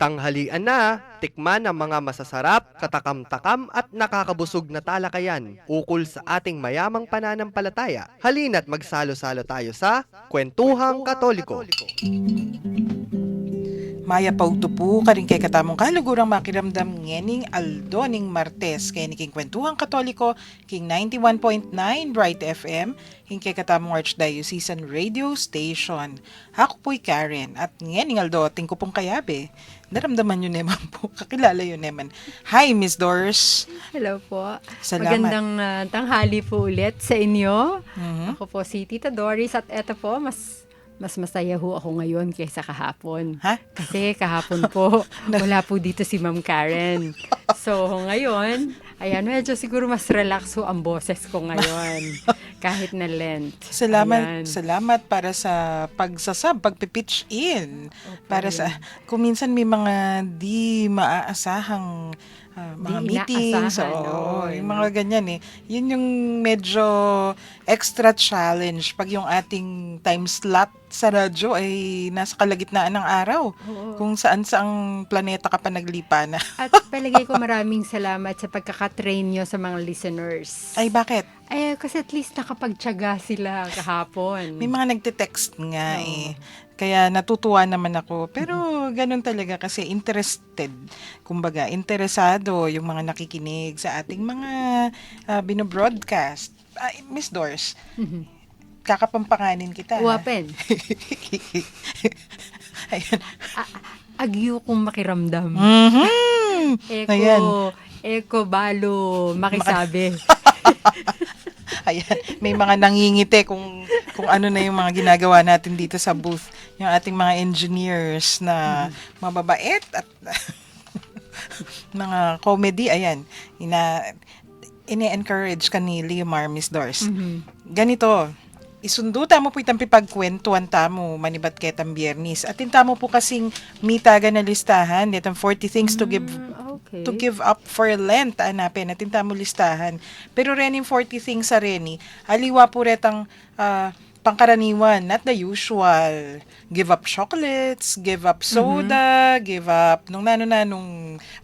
Tanghalian na, tikman ang mga masasarap, katakam-takam at nakakabusog na talakayan ukol sa ating mayamang pananampalataya. Halina't magsalo-salo tayo sa Kwentuhang Katoliko. Maya pautupo karing kay katamong kalugurang makiramdam ngening Aldo ning Martes kay niking Kwentuhang Katoliko king 91.9 Bright FM king kay katamong Archdiocesan Radio Station. Ako po'y Karen at ngening Aldo tingko pong kayabe. Naramdaman yun naman po, kakilala yun naman. Hi Miss Doris. Hello po. Salamat. Magandang tanghali po ulit sa inyo. Mhm. Ako po si Tita Doris at eto po, mas masaya ho ako ngayon kaysa kahapon. Ha? Kasi kahapon po, wala po dito si Ma'am Karen. So ngayon, ayan, medyo siguro mas relax ho ang boses ko ngayon. Kahit na Lent. Ayan. Salamat para sa pagpipitch in. Para sa, kung minsan may mga di maaasahang mga Di meetings, inaasahan, yung mga ganyan eh. Yun yung medyo extra challenge pag yung ating time slot sa radyo ay nasa kalagitnaan ng araw. Oo. Kung saan-saang planeta ka pa naglipa na. At palagay ko maraming salamat sa pagkakatrain nyo sa mga listeners. Ay, bakit? Ay, kasi at least nakapagtyaga sila kahapon. May mga nagte-text nga eh. Kaya natutuwa naman ako. Pero ganun talaga kasi interested. Kumbaga, interesado yung mga nakikinig sa ating mga binobroadcast. Miss Doris, kakapampanganin kita. ha? Uwapen. Ayan. Agyo kong makiramdam. Mhm. Ayan. Eko balo makisabi. Ayan, may mga nangingiti kung ano na yung mga ginagawa natin dito sa booth. Yung ating mga engineers na mababait at mga comedy, ayan. Ine-encourage ka ni Leomar, Miss Doris. Ganito, isundo tamo po itang pipagkwentuhan tamo manibat ketang biyernis. At tamo po kasing mitaga na listahan, itang 40 things Okay. to give up for Lent, anapin, natin tamo listahan. Pero rening 40 things sa reni, aliwa po retang pangkaraniwan, not the usual. Give up chocolates, give up soda, give up nung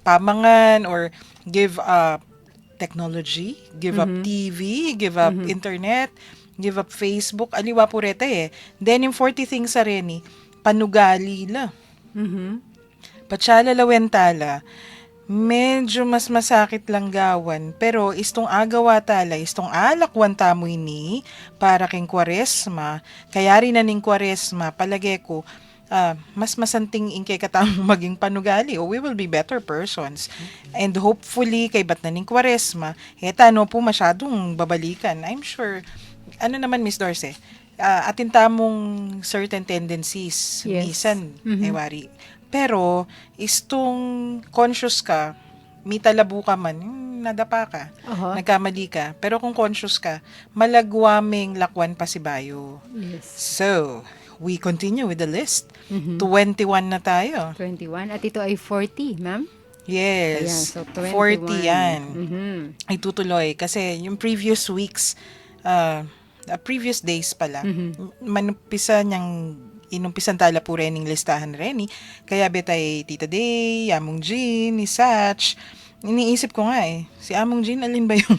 pamangan, or give up technology, give up TV, give up internet, give up Facebook, aliwa po reta eh. Then yung 40 things sa reni, panugali la. Patsala lawentala, medyo mas masakit lang gawan, pero istong agawa tala, istong alakwan tamoy ni, para king Kwaresma, kaya rin na ning Kwaresma, palagay ko, mas masanting ingkay katamong maging panugali, o we will be better persons. And hopefully, kay bat na ning Kwaresma, etano po masyadong babalikan. I'm sure, ano naman Miss Dorce, atin tamong certain tendencies, Yes. minsan, wari. Pero, istong conscious ka, may talabo ka man, nadapa ka, Aha. nagkamali ka. Pero kung conscious ka, malagwaming lakwan pa si bayo. Yes. So, we continue with the list. 21 na tayo. 21. At ito ay 40, ma'am? Ayan, Yes. so 21. 40 yan. Mhm. Ay tutuloy. Kasi yung previous weeks, previous days pala, manupisa niyang inumpisan tala po rin ng listahan rin. Kaya betay Tita Day, Among Jean, ni Satch. Iniisip ko nga eh, si Among Jean, alin ba yung...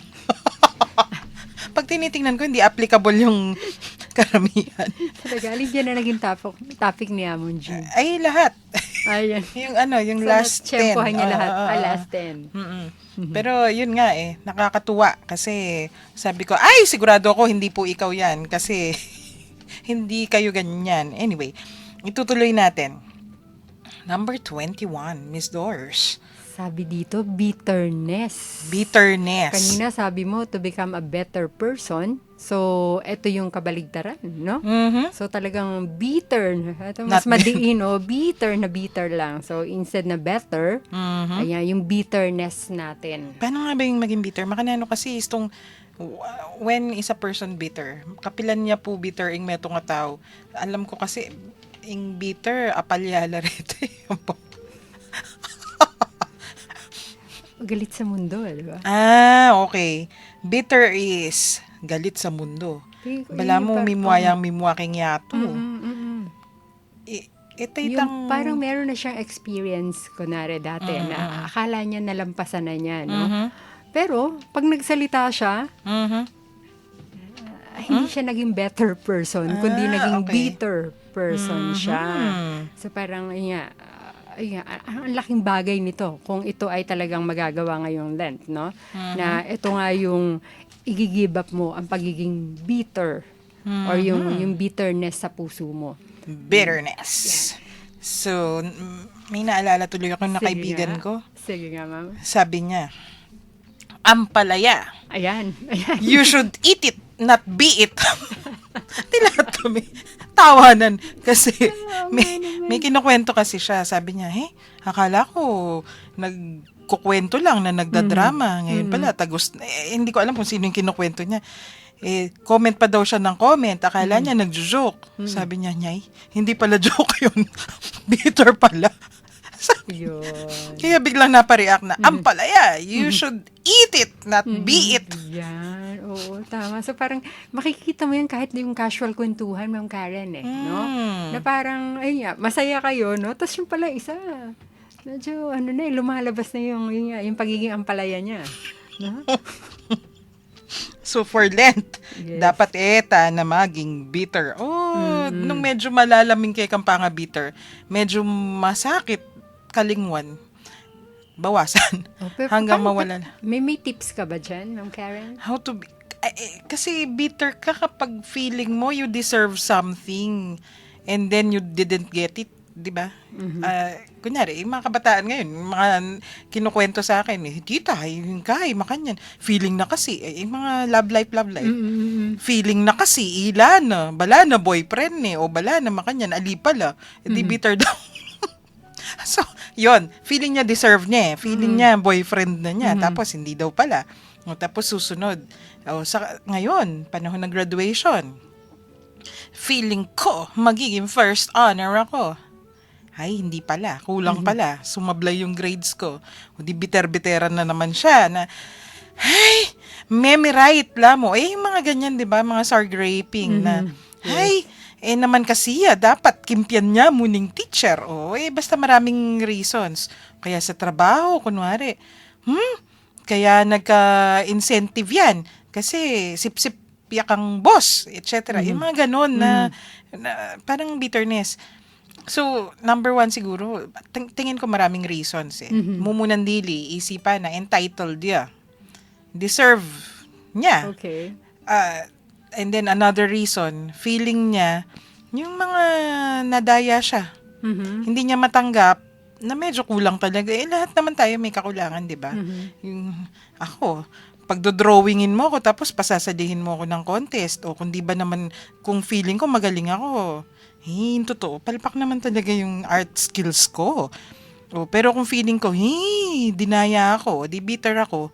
Pag tinitingnan ko, hindi applicable yung karamihan. Talaga, alin dyan na naging topic ni Amon Jean. Ay, lahat. Ayan. yung So, last 10. natsyempohan niya lahat. Last 10. Pero yun nga eh, nakakatuwa kasi sabi ko, ay sigurado ako hindi po ikaw yan kasi hindi kayo ganyan. Anyway, itutuloy natin. Number 21, Miss Doris. Sabi dito, bitterness. Bitterness. Kanina sabi mo, to become a better person. So, ito yung kabaligtaran, no? Mhm. So, talagang bitter. Ito mas Not- madiin, no? Bitter na bitter lang. So, instead na better, ayan, yung bitterness natin. Paano nga ba yung maging bitter? Makanano kasi istong when is a person bitter? Kapilan niya po bitter ing meto nga tao. Alam ko kasi ing bitter apalyala rito. Galit sa mundo, di ba? Okay. Bitter is galit sa mundo. Tingin ko Bala yun mo yung mimwayang mimwa king yato. Mm. I- Yung parang meron na siyang experience, kunwari dati, na akala niya nalampasan na niya, no? Pero, pag nagsalita siya, hindi siya naging better person, kundi naging bitter person siya. So, parang, ang laking bagay nito kung ito ay talagang magagawa ngayong Lent, no? Na ito nga yung i-give up mo, ang pagiging bitter or yung bitterness sa puso mo. Bitterness. So, may naalala tuloy ako na kaibigan ko. Sige nga, ma'am. Sabi niya, ampalaya. Ayan. You should eat it, not be it. Lahat kami tawanan kasi may kinukwento kasi siya. Sabi niya, akala ko nagkukwento lang na nagdadrama. Ngayon pala, hindi ko alam kung sino yung kinukwento niya. Comment pa daw siya ng comment. Akala niya nagjo-joke. Sabi niya, hindi pala joke yun. Bitter pala. Yun. Kaya biglang napareact na, ampalaya, you should eat it, not be it. Yan, oo, tama. So parang makikita mo yan kahit yung casual kwentuhan, Ma'am Karen, no? Na parang, masaya kayo, no? Tapos yung pala isa, medyo, lumalabas na yung pagiging ampalaya niya. No? So for Lent, dapat na maging bitter. Nung medyo malalaming kay kampanga bitter, medyo masakit kalingwan, bawasan. Hanggang mawala na. May tips ka ba dyan, Ma'am Karen? How to be, kasi bitter ka kapag feeling mo you deserve something and then you didn't get it. Diba? Kunyari, yung mga kabataan ngayon, mga kinukwento sa akin, tita, yung kahay, makanyan. Feeling na kasi, yung mga love life. Feeling na kasi, bala na boyfriend o bala na makanyan, ali pala, di bitter daw. So, yon feeling niya deserve niya feeling niya boyfriend na niya, tapos hindi daw pala. Tapos susunod, ngayon, panahon ng graduation, feeling ko, magiging first honor ako. Ay, hindi pala. Kulang pala. Sumablay yung grades ko. O di biter-biteran na naman siya na, memorite lang mo. Yung mga ganyan, di ba? Mga sour graping na, naman kasi dapat kimpian niya muning teacher. Basta maraming reasons. Kaya sa trabaho, kunwari, kaya nagka-incentive yan. Kasi sip-sip yakang boss, etc. Yung mga ganon na parang bitterness. So, number 1 siguro, tingin ko maraming reasons Mumunan dili, isipan na entitled niya. Deserve niya. Okay. And then another reason, feeling niya, yung mga nadaya siya. Hindi niya matanggap na medyo kulang talaga. Lahat naman tayo may kakulangan, di ba? Yung ako, pagdodrawingin mo ko tapos pasasalihin mo ako ng contest o kung di ba naman, kung feeling ko magaling ako, totoo, palpak naman talaga yung art skills ko. Pero kung feeling ko, dinaya ako, di bitter ako,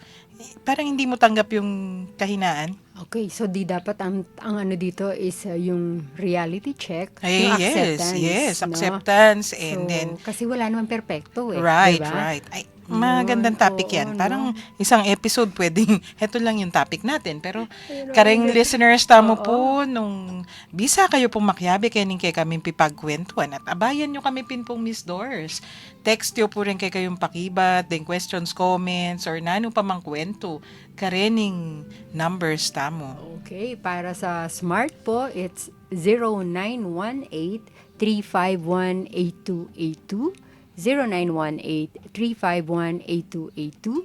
parang hindi mo tanggap yung kahinaan. Okay, so di dapat ang ano dito is yung reality check, yung acceptance. Yes, acceptance. No? And then, kasi wala naman perfecto Right, diba? right. Magandang topic yan. Parang isang episode pwedeng, heto lang yung topic natin. Pero kareng listeners, tamo po, nung bisa kayo pong makyabi, kaning kay kaming pipagkwentuhan. At abayan nyo kami pong Miss Doors. Text nyo po rin kay kayong pakibat, then questions, comments, or nano pa mang kwento. Karening numbers tamo. Okay, para sa smart po, it's 0918-351-8282. 0918-351-8282.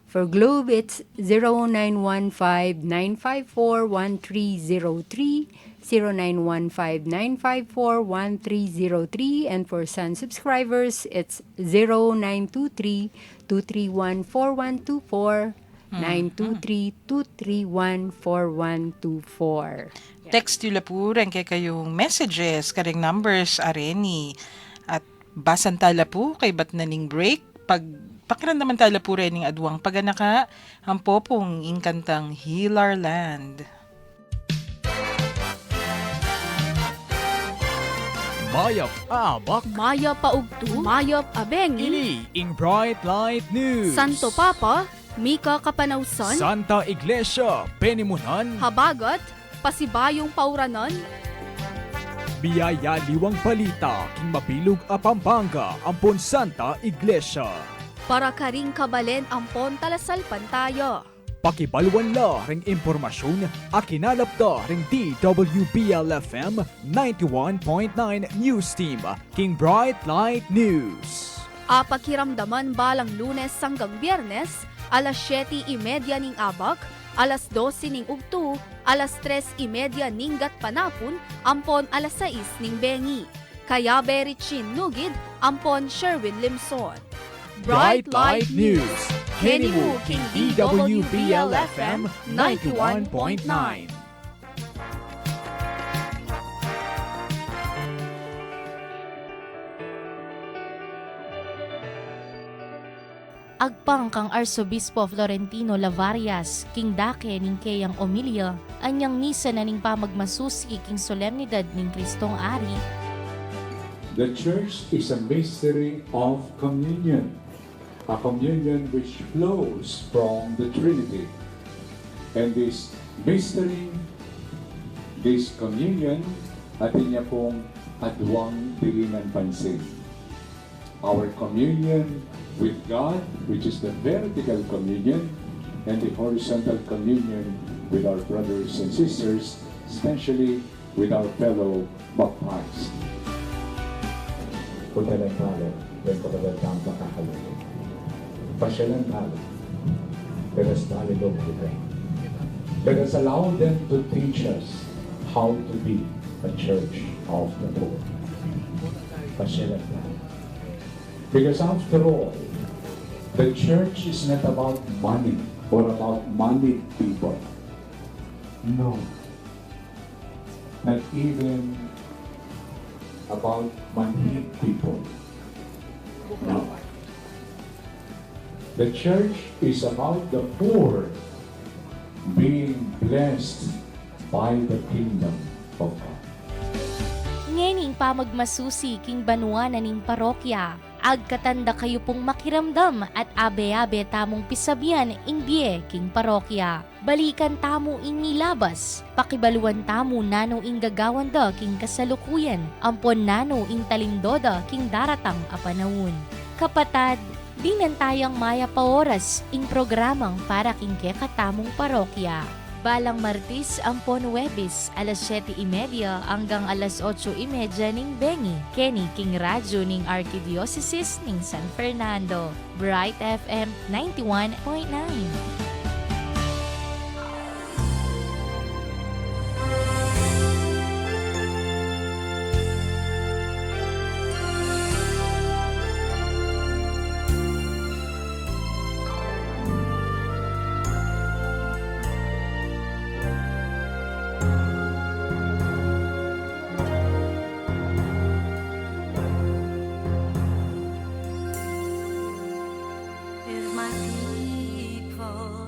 For Globe, it's 0915-954-1303, 0915-954-1303, and for Sun subscribers, it's 0923-231-4124, 923-231-4124. Text nyo po rin kay kayong messages, karing numbers, areni. At basan tala po kay Batnaning Break. Pakiramdaman tala po rin ng adwang paganaka, ang popong inkantang Heal Our Land. Mayap abak. Maya paugto, mayap abeng. Ini ing Bright Light News. Santo Papa, Mika Kapanawsan. Santa Iglesia, Penimunan. Habagat, Pasibayong Pauranon. Biyaya liwang balita, king mapilog a Pampanga, ampon Santa Iglesia. Para karing kabalen ampon talasalpan tayo. Pakibalwan la ring impormasyon, akinalap da ring DWBL-FM 91.9 News Team, King Bright Light News. Pakiramdaman balang Lunes hanggang Biyernes, alas 7:30 ning abak, alas 12 ning ugtu, alas 3:30 ning gatpanapon, ampon alas 6 ning bengi. Kaya Berichin Nugid, ampon Sherwin Limson. Bright Light News, Kenny Wu, King DWBL-FM 91.9. Agpang kang Arsobispo Florentino Lavarias, King Dake ning Kayang Omilia, anyang misa na ning pamagmasusi king solemnidad ning Kristong Ari. The Church is a mystery of communion, a communion which flows from the Trinity. And this mystery, this communion, atin niya pong adwang dilingan pansin. Our communion with God, which is the vertical communion, and the horizontal communion with our brothers and sisters, especially with our fellow baptized. Punta ng talo, then kapag ang makakalunin. Pasyalan talo, let us dialogue with them. Let us allow them to teach us how to be a church of the poor. Pasyalan talo. Because after all, the church is not about money or about moneyed people. No. Not even about moneyed people. No. The church is about the poor being blessed by the kingdom of God. Ngening pamagmasusi king banuan ning parokya, agkatanda kayo pong makiramdam at abe-abe tamong pisabihan imbye king parokya. Balikan tamo ing nilabas, pakibaluan tamo nano ing gagawan da king kasalukuyan, ampon nano ing talindoda king daratang apanawon. Kapatad, dinan tayang maya pa oras ing programang para king kekatamong parokya. Balang Martis, ampon Webis, alas 7:30 hanggang alas 8:30 ning Bengi, Kenny King Radyo ning Archdiocese ning San Fernando. Bright FM 91.9. If my people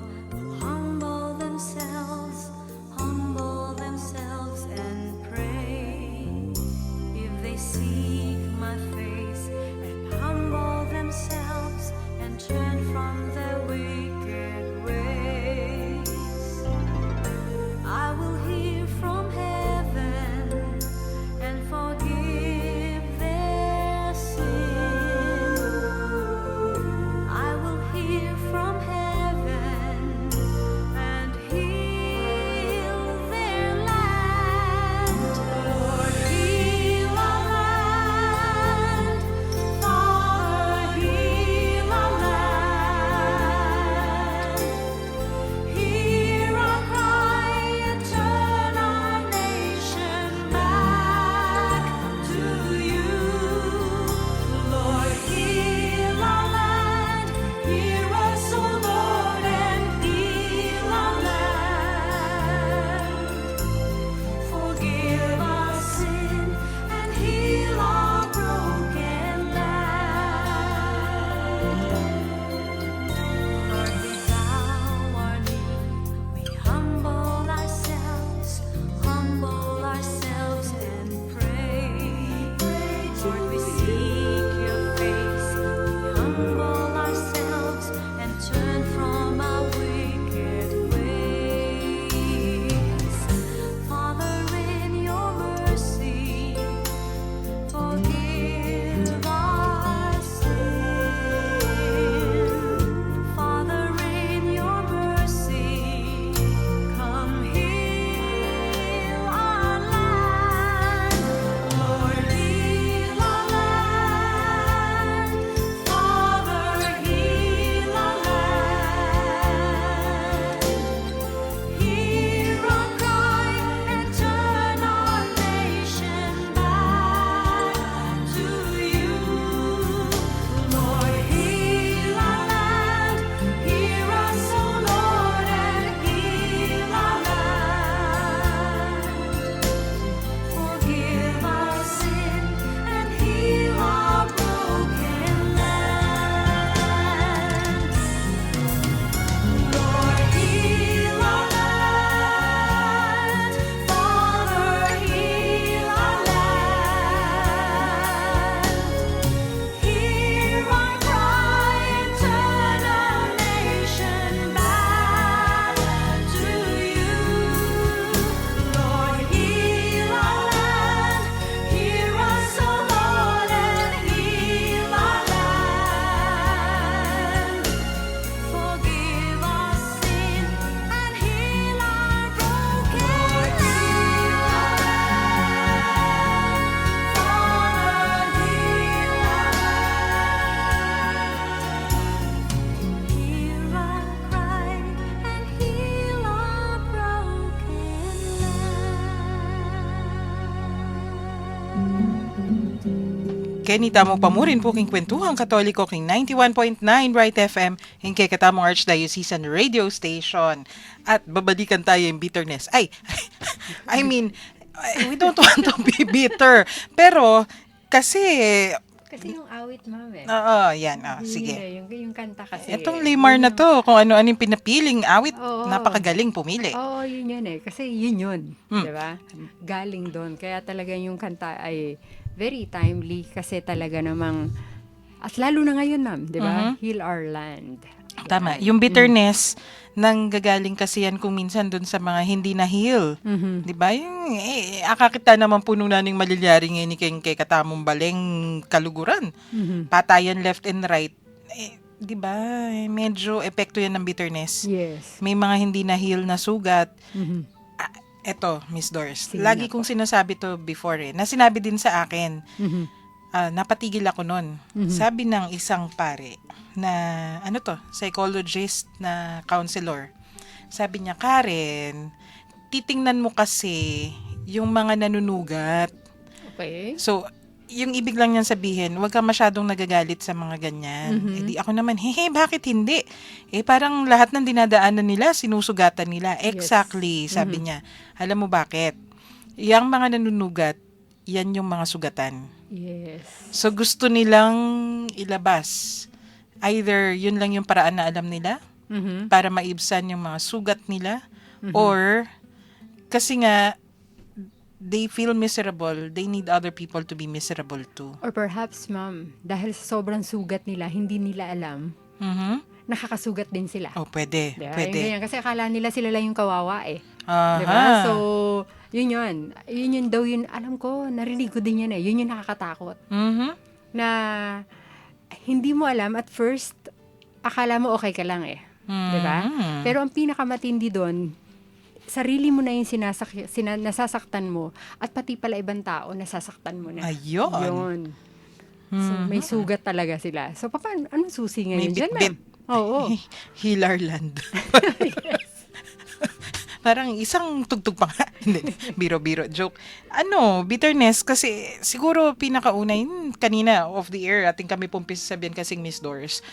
Kenny Tamo Pamurin po king Kwentuhang Katoliko king 91.9 Bright FM king kay Katamong Archdiocesan Radio Station. At babalikan tayo yung bitterness. I mean, we don't want to be bitter. Pero, kasi yung awit, ma'am eh. Oo, yan. Sige. Yung kanta kasi. Itong Limar na to, kung ano-ano yung pinapiling awit, Oo. napakagaling pumili. Oo, yun eh. Kasi yun. Hmm. Diba? Galing doon. Kaya talaga yung kanta ay very timely kasi talaga namang, at lalo na ngayon, ma'am, diba? Heal Our Land. Tama. Yung bitterness, nang gagaling kasi yan kung minsan dun sa mga hindi na-heal. Di ba? Yung, akakita naman puno na ng malilyari ngayon kay Katamong Baleng kaluguran. Patayan left and right. Di ba? Medyo epekto yan ng bitterness. Yes. May mga hindi na-heal na sugat. Eto, Miss Doris. Sige Lagi na kong sinasabi to before na sinabi din sa akin. Napatigil ako nun. Sabi ng isang pare na psychologist na counselor. Sabi niya, Karen, titingnan mo kasi yung mga nanunugat. Okay. So, yung ibig lang niyan sabihin, huwag ka masyadong nagagalit sa mga ganyan. Di ako naman, bakit hindi? Parang lahat ng dinadaanan nila, sinusugatan nila. Exactly, sabi niya. Alam mo bakit? Yang mga nanunugat, yan yung mga sugatan. Yes. So, gusto nilang ilabas. Either yun lang yung paraan na alam nila para maibsan yung mga sugat nila or kasi nga they feel miserable, they need other people to be miserable too. Or perhaps, ma'am, dahil sa sobrang sugat nila, hindi nila alam, nakakasugat din sila. Oh, pwede. Diba? Pwede. Yung ganyan. Kasi akala nila sila lang yung kawawa eh. Aha. Diba? So, yun daw yun, alam ko, narinig ko din yan eh. Yun yung nakakatakot. Na hindi mo alam at first, akala mo okay ka lang eh. Diba? Pero ang pinakamatindi doon, sarili mo na yung nasasaktan mo at pati pala ibang tao nasasaktan mo na. Ayun. Yun. So, may sugat talaga sila. So, anong susi ngayon May dyan, ma'am? bit-bit. Oo. Heal Our Land. Parang isang tugtog pa nga. Hindi, biro-biro, joke. Bitterness, kasi siguro pinakauna yun, kanina, off the air, ating kami pumpis sabihan kasing Miss Doris.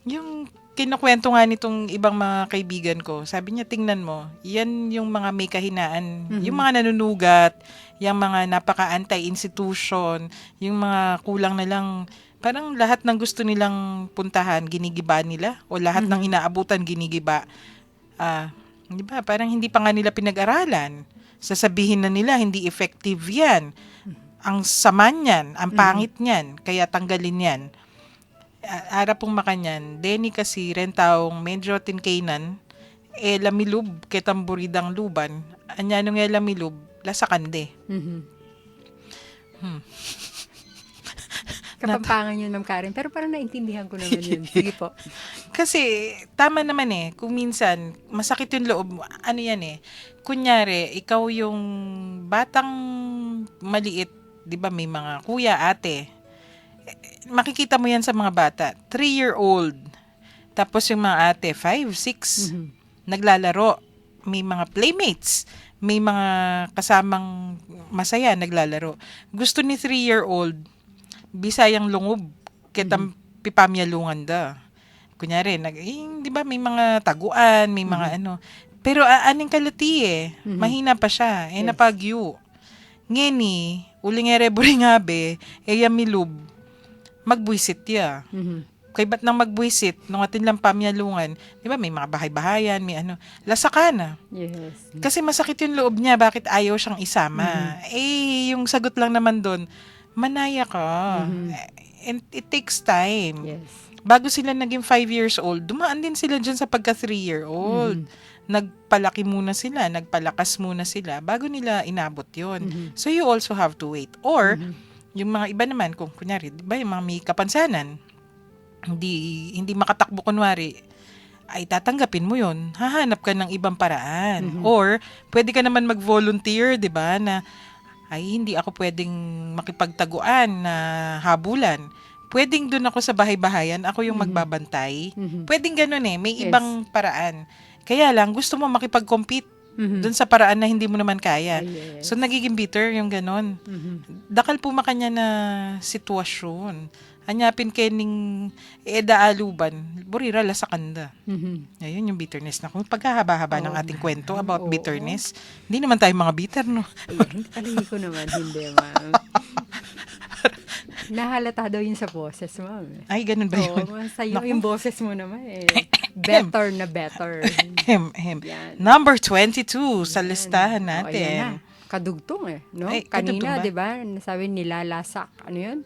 Yung kinukwento nga nitong ibang mga kaibigan ko, sabi niya, tingnan mo, yan yung mga may kahinaan, yung mga nanunugat, yung mga napaka-anti-institution, yung mga kulang na lang, parang lahat ng gusto nilang puntahan, ginigiba nila, o lahat ng inaabutan, ginigiba. Di ba? Parang hindi pa nga nila pinag-aralan. Sasabihin na nila, hindi effective yan. Ang sama niyan, ang pangit niyan, kaya tanggalin yan. Ara pong makanyan, Denny kasi rentaong medyo tinkainan, lamilub, ketamburidang luban, anya nung lamilub, lasakande. Kapampangan yun, Ma'am Karen. Pero parang naintindihan ko naman yun. Sige po. Kasi, tama naman kung minsan, masakit yung loob, kunyari, ikaw yung batang maliit, di ba, may mga kuya, ate, makikita mo yan sa mga bata, 3-year-old, tapos yung mga ate, 5, 6, naglalaro, may mga playmates, may mga kasamang masaya, naglalaro. Gusto ni 3-year-old, Bisayang lungob, kitang pipamyalungan da. Kunyari, di ba may mga taguan, may mga Pero aning kalati mahina pa siya, napagyo. Ngeni, ulingere buringabe, yamilub, magbuisit ya. Kay ba't nang magbuisit, nung atin lang pamyalungan, di ba may mga bahay-bahayan, may lasakana. Yes. Kasi masakit yung loob niya, bakit ayaw siyang isama? Yung sagot lang naman doon, manaya ka. And it takes time. Yes. Bago sila naging 5 years old, dumaan din sila dyan sa pagka 3-year-old. Nagpalaki muna sila, nagpalakas muna sila, bago nila inabot yon. So you also have to wait. Or, yung mga iba naman, kung kunyari, di ba yung mga may kapansanan, hindi makatakbo kunwari, ay tatanggapin mo yon. Hahanap ka ng ibang paraan. Or, pwede ka naman mag-volunteer, di ba, na ay hindi ako pwedeng makipagtaguan na habulan. Pwedeng doon ako sa bahay-bahayan, ako yung magbabantay. Pwedeng ganun may ibang paraan. Kaya lang, gusto mo makipag-compete Doon sa paraan na hindi mo naman kaya. Yes. So, nagiging bitter yung ganon. Dakal po makanya na sitwasyon. Anyapin kening edaaluban, burira la sa kanda. Ayun yung bitterness na. Kung pagkahaba-haba ng ating kwento about bitterness, hindi naman tayo mga bitter, no? Ay, palagi ko naman, hindi, ma'am. Nahalata daw yun sa boses, ma'am. Ay, ganun ba yun? Oo, sa'yo yung boses mo naman eh. Better na better. Yan. Number 22 sa listahan O, ayan natin. na. Kadugtong eh, no? Ay, Kanina, kadugtong ba? 'di ba? Nasabi nilalasak. Ano 'yun?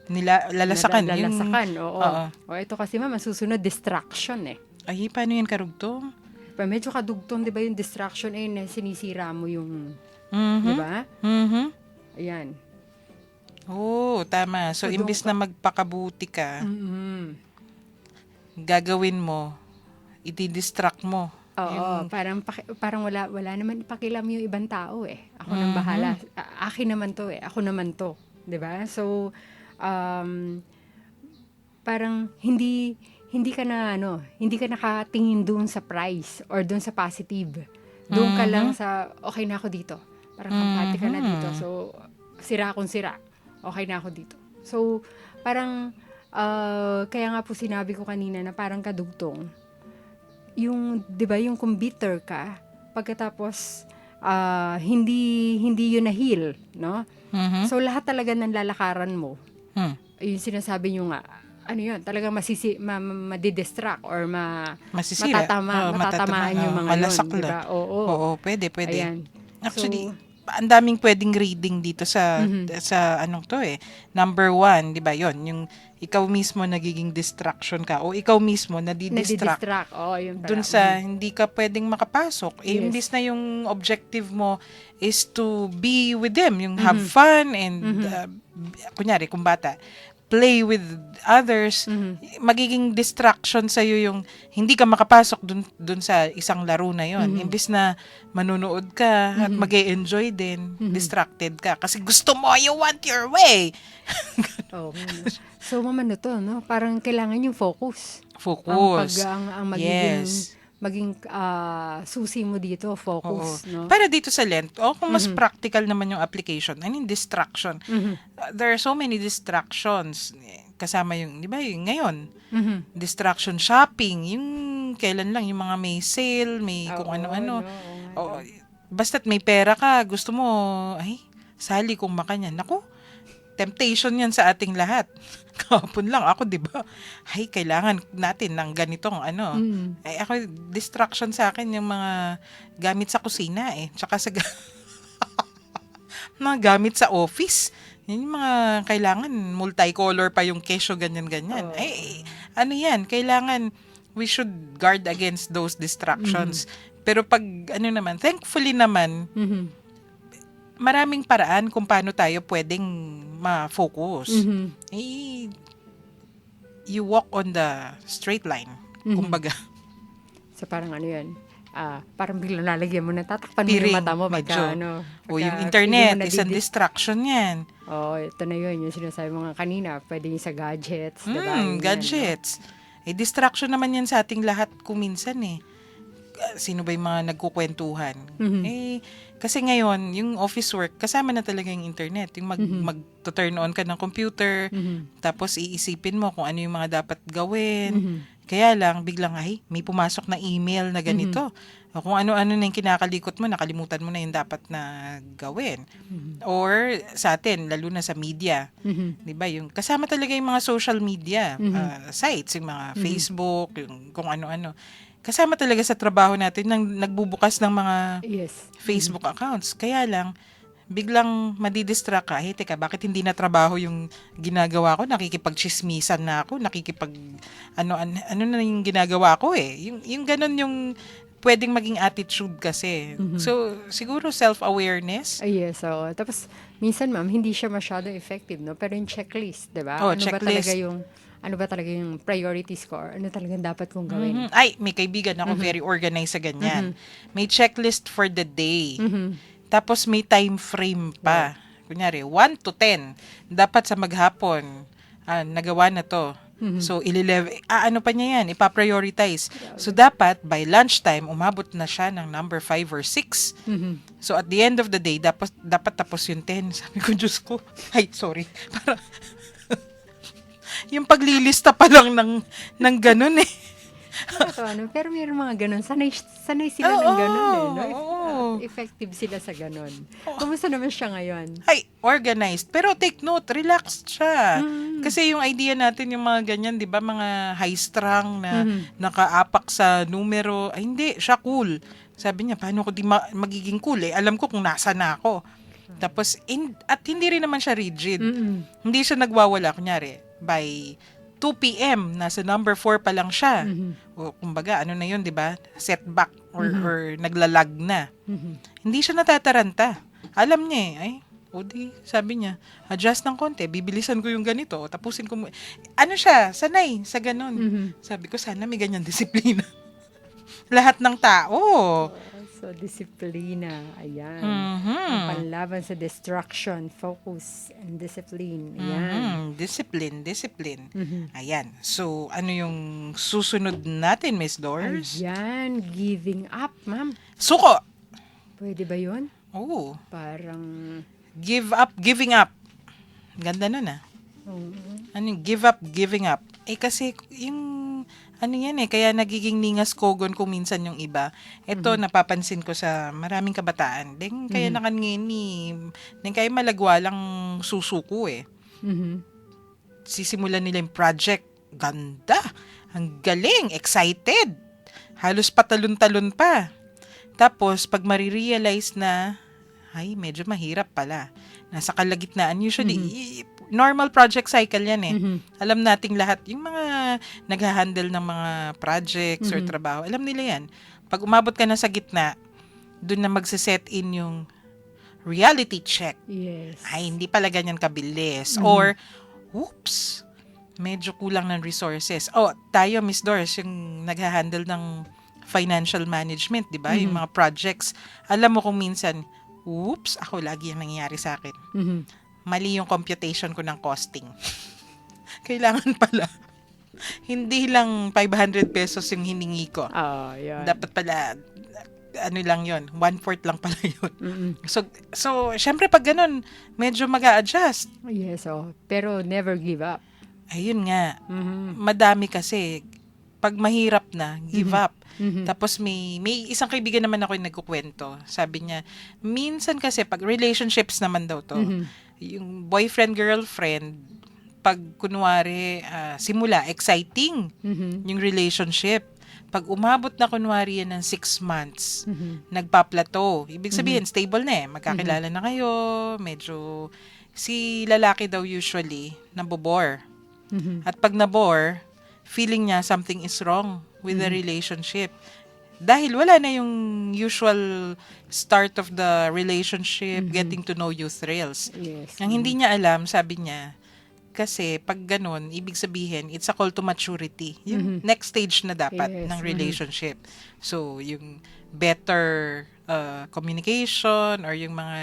Lalasakan. Lalasakan, oo. Oo. O ito kasi ma'am, masusunod distraction eh. Ay, paano yan karugtong? Pa medyo kadugtong 'di ba yung distraction eh na sinisira mo yung, Mhm. 'di ba? Mhm. Ayan. Oo, tama. So, So, imbis na magpakabuti ka, Mhm. gagawin mo, iti-distract mo. Oo, parang wala naman pakialam yung ibang tao eh. Ako nang bahala. Akin naman to eh. Ako naman to, 'di ba? So parang hindi ka nakatingin doon sa price or doon sa positive. Doon ka lang sa okay na ako dito. Parang kampante ka na dito. So sira akong sira. Okay na ako dito. So parang kaya nga po sinabi ko kanina na parang kadugtong. Yung 'di ba yung kung bitter ka pagkatapos hindi yun na heal, no? So lahat talaga ng lalakaran mo. Yung sinasabi nyo nga, ano yun, talagang madidistract or Masisira. matatamaan yung mga yun, malasak di ba? Oo, pwede. Ayan. Actually, ang daming pwedeng reading dito sa anong to eh. Number 1, di ba yon yung ikaw mismo nagiging distraction ka o ikaw mismo nadidistract yun pala. dun sa hindi ka pwedeng makapasok. Yes. Imbis na yung objective mo is to be with them, yung have fun and kunyari kung bata, play with others, magiging distraction sa'yo yung hindi ka makapasok dun sa isang laro na yon. Imbis na manunood ka at mag-e-enjoy din, distracted ka. Kasi gusto mo, you want your way. So, mama, to, no? Parang kailangan yung focus. Focus. Ang maging susi mo dito, focus, no? Para dito sa Lent, kung mas practical naman yung application, I mean, distraction. There are so many distractions. Kasama yung, di ba, yung ngayon, distraction shopping, yung kailan lang, yung mga may sale, may kung ano-ano. Basta't may pera ka, gusto mo, ay, sali kung makanyan. Naku, temptation yan sa ating lahat. Kahapon lang ako, di ba? Ay, kailangan natin ng ganitong ano. Ay, ako, distraction sa akin yung mga gamit sa kusina eh. Tsaka sa mga gamit sa office. Yung mga kailangan, multicolor pa yung kesyo, ganyan-ganyan. Ay, ano yan? Kailangan, we should guard against those distractions. Pero pag, ano naman, thankfully naman, maraming paraan kung paano tayo pwedeng ma-focus. You walk on the straight line. Kumbaga. So parang ano yun, parang biglang lalagyan mo na, tatakpan mo yung mata mo pagka, yung internet, isang distraction yan. Ito na yun, yung sinasabi mo nga kanina, pwede yung sa gadgets, diba? Gadgets. Distraction naman yan sa ating lahat kuminsan eh. Sino ba yung mga nagkukwentuhan? Kasi ngayon, yung office work, kasama na talaga yung internet. Yung mag-turn on ka ng computer, tapos iisipin mo kung ano yung mga dapat gawin. Kaya lang, biglang, ay, may pumasok na email na ganito. O kung ano-ano na yung kinakalikot mo, nakalimutan mo na yung dapat na gawin. Or sa atin, lalo na sa media. Diba? Yung, kasama talaga yung mga social media sites, yung mga Facebook, yung kung ano-ano. Kasama talaga sa trabaho natin nang nagbubukas ng mga Facebook accounts. Kaya lang, biglang madidistract ka. Hey, teka, bakit hindi na trabaho yung ginagawa ko? Nakikipag-chismisan na ako. Ano na yung ginagawa ko eh. Yung ganun yung pwedeng maging attitude kasi. So, siguro self-awareness. Yes, so tapos, minsan ma'am, hindi siya masyado effective, no? Pero yung checklist, diba? Checklist. Ano ba talaga yung priorities ko? Ano talagang dapat kong gawin? Ay, may kaibigan ako very organized sa ganyan. May checklist for the day. Tapos may time frame pa. Kunyari, 1 to 10. Dapat sa maghapon, nagawa na to. So, ano pa niya yan? Ipa-prioritize. So, dapat, by lunchtime, umabot na siya ng number 5 or 6. So, at the end of the day, dapat tapos yung 10. Sabi ko, Diyos ko. Ay, sorry. Para, yung paglilista pa lang ng ganun eh. Pero mayroon mga ganun. Sanay sila ng ganun eh. No? Effective sila sa ganun. Kumusta naman siya ngayon? Ay, organized. Pero take note, relaxed siya. Kasi yung idea natin, yung mga ganyan, di ba, mga high-strung na nakaapak sa numero, ay hindi, siya cool. Sabi niya, paano ko di magiging cool eh? Alam ko kung nasa na ako. Tapos, at hindi rin naman siya rigid. Hindi siya nagwawala. Kunyari, by 2 p.m., nasa number 4 pa lang siya. O, kumbaga, ano na yun, di ba? Setback or naglalag na. Hindi siya natataranta. Alam niya eh, sabi niya, adjust ng konti, bibilisan ko yung ganito, tapusin ko mo. Ano siya, sanay sa ganun. Sabi ko, sana may ganyan disiplina. Lahat ng tao. So, disiplina. Ayan. Ang panlaban sa distraction, focus, and discipline. Ayan. Discipline. Ayan. So, ano yung susunod natin, Miss Doors? Ayan. Giving up, ma'am. Suko! Pwede ba yun? Oo. Parang... Giving up. Ganda nun ah. Ano yung giving up? Kasi yung ano yan kaya nagiging ningas kogon kung minsan yung iba. Ito, napapansin ko sa maraming kabataan. Kaya nakangini, kaya malagwalang susuko eh. Sisimulan nila yung project. Ganda! Ang galing! Excited! Halos patalon-talon pa. Tapos, pag marirealize na, ay, medyo mahirap pala. Nasa kalagitnaan. Usually, normal project cycle yan eh. Alam nating lahat, yung mga nag-handle ng mga projects or trabaho, alam nila yan. Pag umabot ka na sa gitna, dun na magse-set in yung reality check. Yes. Ay, hindi pala ganyan kabilis. Or, oops, medyo kulang ng resources. Tayo, Miss Doris, yung nag-handle ng financial management, di ba? Yung mga projects. Alam mo kung minsan, oops, ako lagi yung nangyayari sa akin. Mali yung computation ko ng costing. Kailangan pala. Hindi lang 500 pesos yung hiningi ko. Yan. Dapat pala, ano lang yon 1/4 lang pala yun. So, syempre pag ganun, medyo mag-a-adjust. Yes, pero never give up. Ayun nga. Madami kasi, pag mahirap na, give up. Tapos may isang kaibigan naman ako yung nagkukwento. Sabi niya, minsan kasi pag relationships naman daw to, yung boyfriend, girlfriend, pag kunwari, simula, exciting yung relationship. Pag umabot na kunwari yan ng 6 months, nagpa-plateau. Ibig sabihin, stable na eh. Magkakilala na kayo, medyo, si lalaki daw usually, nabobore. At pag nabore, feeling niya something is wrong with the relationship. Dahil wala na yung usual start of the relationship, getting to know you thrills. Yes. Ang hindi niya alam, sabi niya, kasi pag ganun, ibig sabihin, it's a call to maturity. Yung next stage na dapat ng relationship. So, yung better communication or yung mga,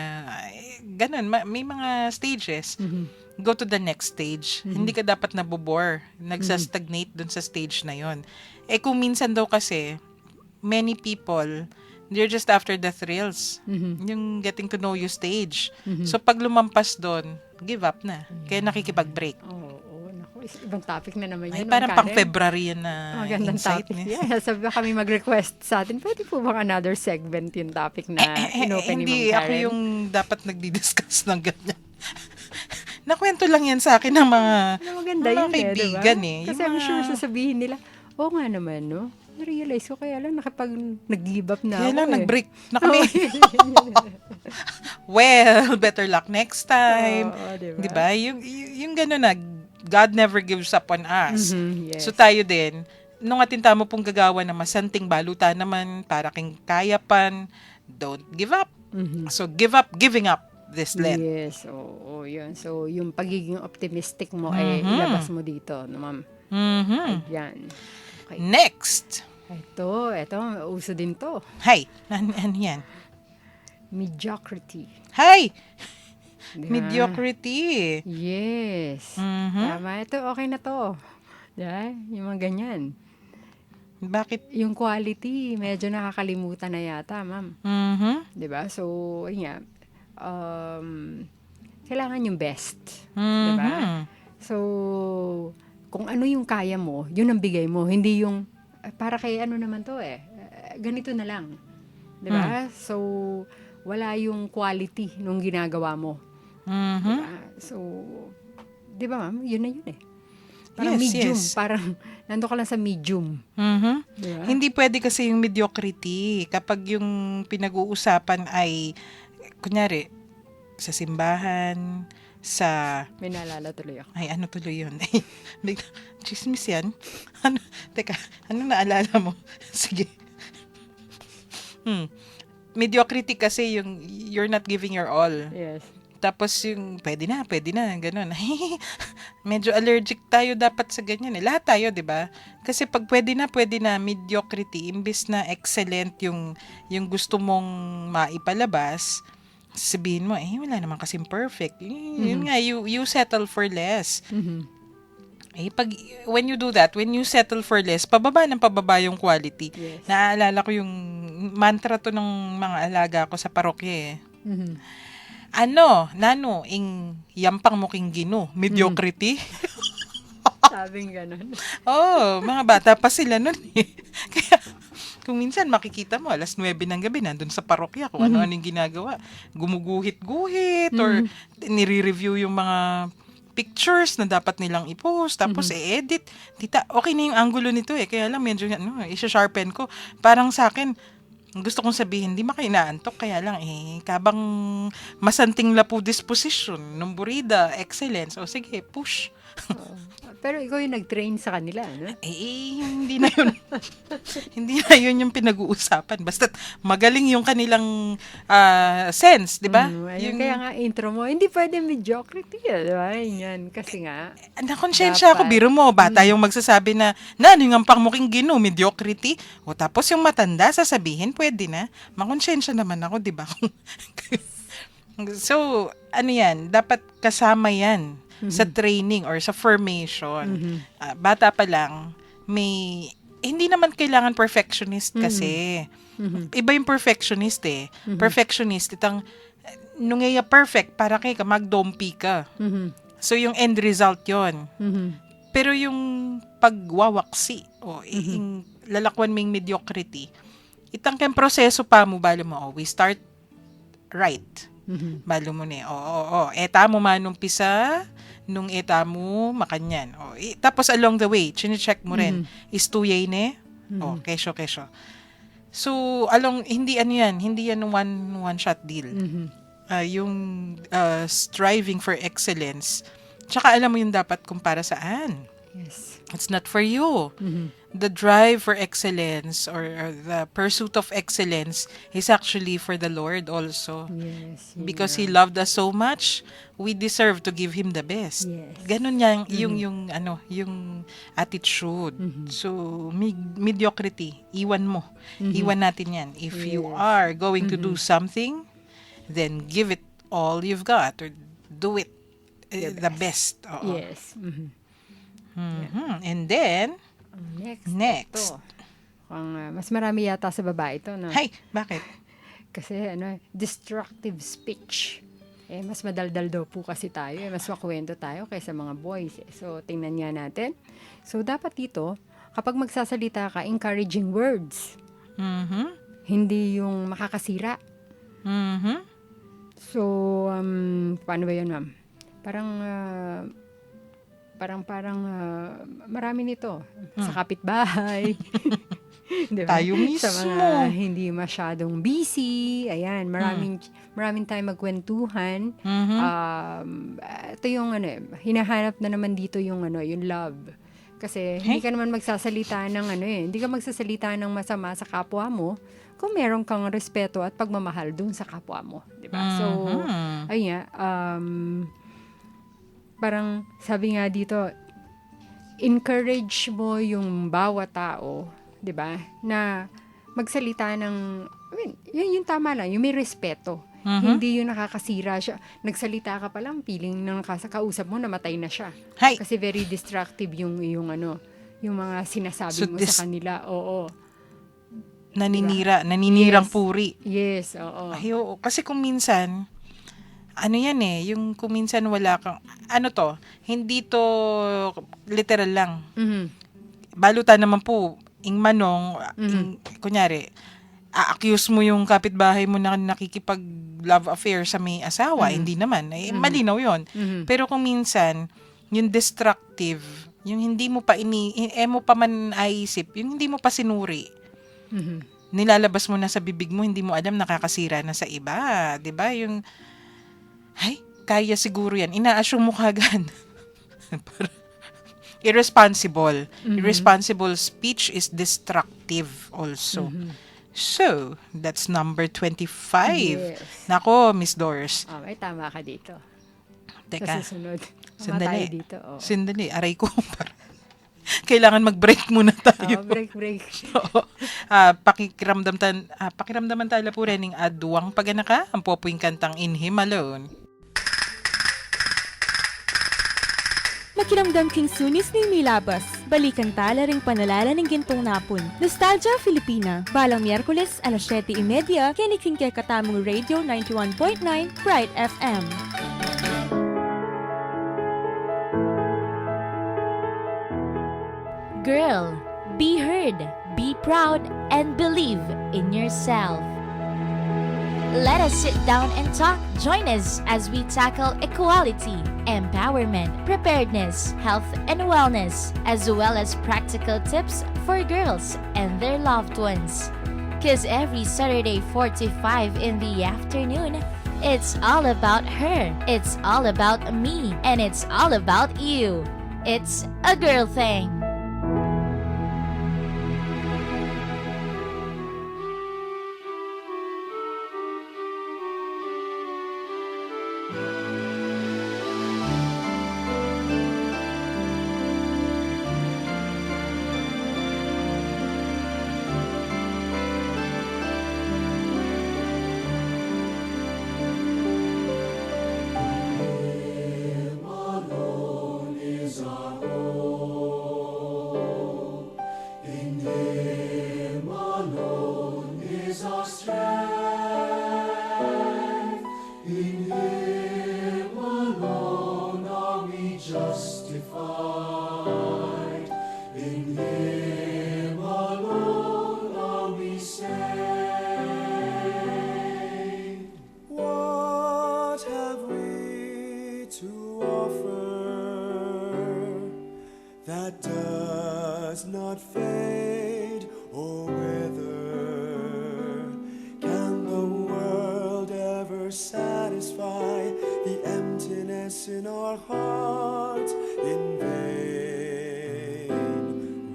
ganun, may mga stages. Go to the next stage. Hindi ka dapat nabobore. Nagsastagnate dun sa stage na yon. Kung minsan daw kasi, many people, they're just after the thrills. Yung getting to know you stage. So, pag lumampas doon, give up na. Kaya nakikipag-break. Naku, ibang topic na naman Ay, yun. parang pang-February yan na magandang insight. topic. Yeah, sabi kami mag-request sa atin, pwede po bang another segment yung topic na inopen ni Ma'am Karen? Hindi, ako yung dapat nagdi-discuss ng ganyan. Nakwento lang yan sa akin ng mga maganda yun, kaibigan diba? Kasi I'm sure sasabihin nila, nga naman, no? Na-realize ko, kaya lang nag-give up na kaya ako lang, nag-break na kami. Well, better luck next time. Diba? Yung gano'n na, God never gives up on us. Yes. So tayo din, nung atinta mo pong gagawa na masanting balutan naman, para king kayapan, don't give up. So giving up this Lent. Yes, yun. So, yung pagiging optimistic mo, ilabas mo dito, no, ma'am? Ayan. Okay. Next. Ito, uso din to. Hay, ano yan? Mediocrity. Hay! Diba? Mediocrity. Yes. Tama. Ito, okay na to. Yeah, yung mga ganyan. Bakit? Yung quality, medyo nakakalimutan na yata, ma'am. Mhm. 'Di ba? So, yun nga, kailangan yung best. Mhm. 'Di ba? So, kung ano yung kaya mo, yun ang bigay mo. Hindi yung, para kay ano naman to ganito na lang. 'Di ba? So, wala yung quality nung ginagawa mo. Mhm. 'Di ba? So, 'di ba ma'am? Yun na yun Parang Yes, medium. yes. Parang, nando ka lang sa medium. Mhm. 'Di ba? Hindi pwede kasi yung mediocrity kapag yung pinag-uusapan ay, kunyari, sa simbahan, sa, May naalala tuloy ako. ay ano tuloy yun? Chismis yan? Ano, teka, ano naalala mo? Sige. Mediocrity kasi yung you're not giving your all. Yes. Tapos yung pwede na, ganun. Medyo allergic tayo dapat sa ganyan Lahat tayo, 'di ba? Kasi pag pwede na, mediocrity imbes na excellent yung gusto mong maipalabas, sabihin mo, wala naman kasing perfect. Yun nga, you settle for less. Mhm. When you do that, when you settle for less, pababa yung quality. Yes. Naaalala ko yung mantra to ng mga alaga ko sa parokya Mhm. Nano, yampang mo king gino, mediocrity. Sabing ganun. Mga bata pa sila nun Kaya, kung minsan makikita mo, 9:00 ng gabi, nandun sa parokya, kung ano-ano yung ginagawa. Gumuguhit-guhit, or nire-review yung mga pictures na dapat nilang i-post, tapos i-edit. Tita, okay na yung angulo nito kaya lang medyo, isa-sharpen ko. Parang sa akin, gusto kong sabihin, di kayo inaantok, kaya lang kabang masanting lapu disposition, nung burida, excellence, o sige, push. Pero ikaw yung nag-train sa kanila, no? Hindi na yun. Hindi na yun yung pinag-uusapan. Basta magaling yung kanilang sense, di ba? Ayun, kaya nga intro mo, hindi pwede mediocrity, di ba? Yan, kasi nga. Nakonsensya ako, Dapat. biro mo, bata yung magsasabi na, yung ang pangmuking gino, mediocrity. O tapos yung matanda, sasabihin, pwede na. Makonsensya naman ako, di ba? So, yan, dapat kasama yan sa training or sa formation. Bata pa lang, hindi naman kailangan perfectionist kasi. Iba yung perfectionist Perfectionist, nung perfect, para kay ka, magdompi ka. So, yung end result yon. Pero yung pagwawaksi, yung lalakwan ming mediocrity, itang kem proseso pa mo, balo mo, we start right. Balo mo eta mo manumpisa, nung eta mo makanyan. Tapos along the way, chine-check mo rin, is tuyay kesyo. So, hindi yan one shot deal. Yung striving for excellence, tsaka alam mo yung dapat kung para saan. Yes. It's not for you. The drive for excellence or the pursuit of excellence is actually for the Lord also. Yes. Because He loved us so much, we deserve to give Him the best. Yes. Ganun yung attitude. So, mediocrity, iwan mo. Iwan natin yan. If you are going to do something, then give it all you've got or do it the best. Oo. Yes. And then, next. Ito. Mas marami yata sa babae ito, no? Hay, bakit? Kasi destructive speech. Mas madaldal daw po kasi tayo. Mas makwento tayo kaysa mga boys. So, tingnan nga natin. So, dapat dito, kapag magsasalita ka, encouraging words. Hindi yung makakasira. So, paano ba yun, ma'am? Parang marami nito. Sa kapitbahay. Diba? Tayo mismo. Sa mga hindi masyadong busy. Ayan, maraming time magkwentuhan. Ito yung hinahanap na naman dito yung love. Kasi hindi ka naman magsasalita ng hindi ka magsasalita ng masama sa kapwa mo kung meron kang respeto at pagmamahal dun sa kapwa mo. Diba? So, ayun nga, parang sabi nga dito, encourage mo yung bawat tao, 'di ba? Na magsalita ng yung tama lang, yung may respeto. Hindi yung nakakasira siya. Nagsalita ka pa lang, feeling ng kausap mo namatay na siya. Hay. Kasi very destructive yung yung mga sinasabi So mo this- sa kanila. Oo. Naninirang Yes. puri. Yes, oo. Ay, oo. Kasi kung minsan, ano yan yung kung minsan wala kang, hindi to literal lang. Mhm. Balutan naman po, manong, kunyari, a-accuse mo yung kapitbahay mo na nakikipag-love affair sa may asawa, hindi naman. Malinaw yon. Mhm. Pero kung minsan, yung destructive, yung hindi mo pa mo pa man aisip, yung hindi mo pa sinuri, Mhm. nilalabas mo na sa bibig mo, hindi mo alam, nakakasira na sa iba. 'Di ba? Yung, ay, kaya siguro yan. Ina-assume mo kagad. Irresponsible. Irresponsible speech is destructive also. So, that's number 25. Yes. Nako, Miss Doris. Okay, tama ka dito. Teka, Sa susunod. Tama sandali. tayo dito. Oh. Sandali, aray ko. Kailangan mag-break muna tayo. Break. Oo. Pakiramdaman tayo po rin ng aduang paganaka, ang popoing kantang In Him Alone. Makiramdam king sunis ni Milabas. Balikan tala ring panalala ng gintong napon. Nostalgia Filipina. Balang Miyerkules, alas 7:30, kiniking kay Katamong Radio 91.9, Bright FM. Girl, be heard, be proud, and believe in yourself. Let us sit down and talk. Join us as we tackle equality, empowerment, preparedness, health and wellness, as well as practical tips for girls and their loved ones. Cause every Saturday 45 in the afternoon, it's all about her, it's all about me, and it's all about you. It's a girl thing. What have we to offer that does not fade or wither? Can the world ever satisfy the emptiness in our hearts? In vain